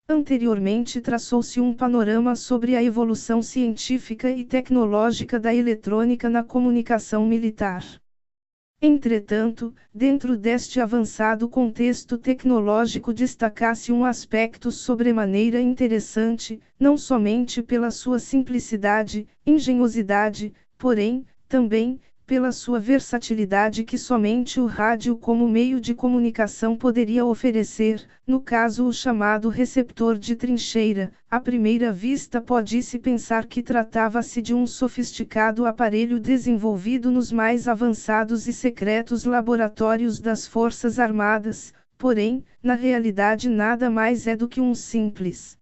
Anteriormente traçou-se um panorama sobre a evolução científica e tecnológica da eletrônica na comunicação militar. Entretanto, dentro deste avançado contexto tecnológico destaca-se um aspecto sobremaneira interessante, não somente pela sua simplicidade, engenhosidade, porém, também, pela sua versatilidade que somente o rádio como meio de comunicação poderia oferecer, no caso o chamado receptor de trincheira. À primeira vista pode-se pensar que tratava-se de um sofisticado aparelho desenvolvido nos mais avançados e secretos laboratórios das Forças Armadas, porém, na realidade nada mais é do que um simples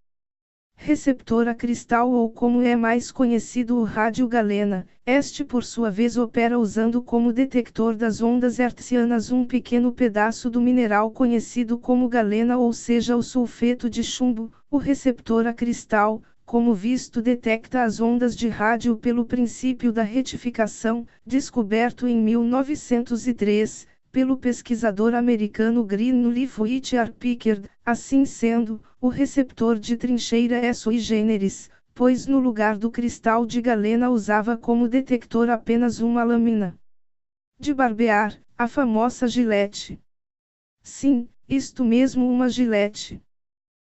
receptor a cristal ou como é mais conhecido o rádio galena. Este por sua vez opera usando como detector das ondas hertzianas um pequeno pedaço do mineral conhecido como galena, ou seja, o sulfeto de chumbo. O receptor a cristal, como visto, detecta as ondas de rádio pelo princípio da retificação, descoberto em 1903, pelo pesquisador americano Greenleaf Whittier Pickard. Assim sendo, o receptor de trincheira é sui generis, pois no lugar do cristal de galena usava como detector apenas uma lâmina de barbear, a famosa gilete. Sim, isto mesmo, uma gilete.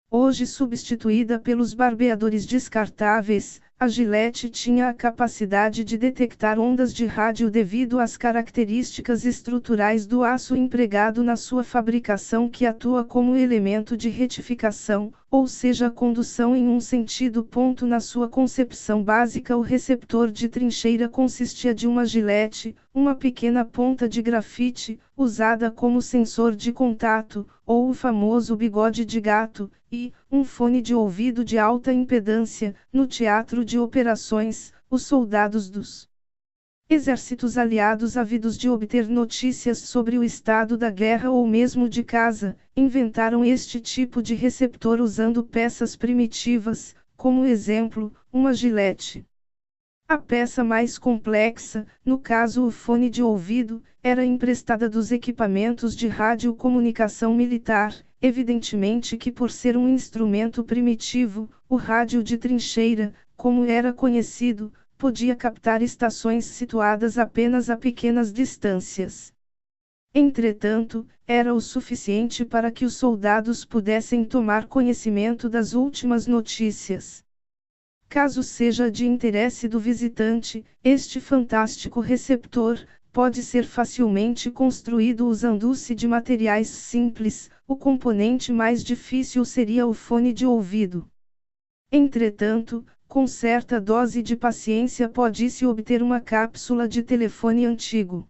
Hoje substituída pelos barbeadores descartáveis, a gilete tinha a capacidade de detectar ondas de rádio devido às características estruturais do aço empregado na sua fabricação, que atua como elemento de retificação, ou seja, a condução em um sentido. Na sua concepção básica, o receptor de trincheira consistia de uma gilete, uma pequena ponta de grafite, usada como sensor de contato, ou o famoso bigode de gato, e um fone de ouvido de alta impedância. No teatro de operações, os soldados dos exércitos aliados, ávidos de obter notícias sobre o estado da guerra ou mesmo de casa, inventaram este tipo de receptor usando peças primitivas, como exemplo, uma gilete. A peça mais complexa, no caso o fone de ouvido, era emprestada dos equipamentos de radiocomunicação militar. Evidentemente que, por ser um instrumento primitivo, o rádio de trincheira, como era conhecido, podia captar estações situadas apenas a pequenas distâncias. Entretanto, era o suficiente para que os soldados pudessem tomar conhecimento das últimas notícias. Caso seja de interesse do visitante, este fantástico receptor pode ser facilmente construído usando-se de materiais simples. O componente mais difícil seria o fone de ouvido. Entretanto, com certa dose de paciência pode-se obter uma cápsula de telefone antigo.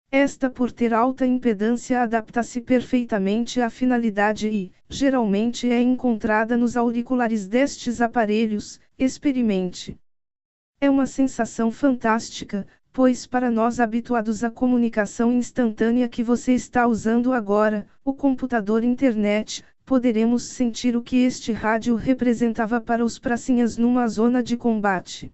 Esta, por ter alta impedância, adapta-se perfeitamente à finalidade e, geralmente, é encontrada nos auriculares destes aparelhos. Experimente. É uma sensação fantástica, pois para nós habituados à comunicação instantânea que você está usando agora, o computador, internet, poderemos sentir o que este rádio representava para os pracinhas numa zona de combate.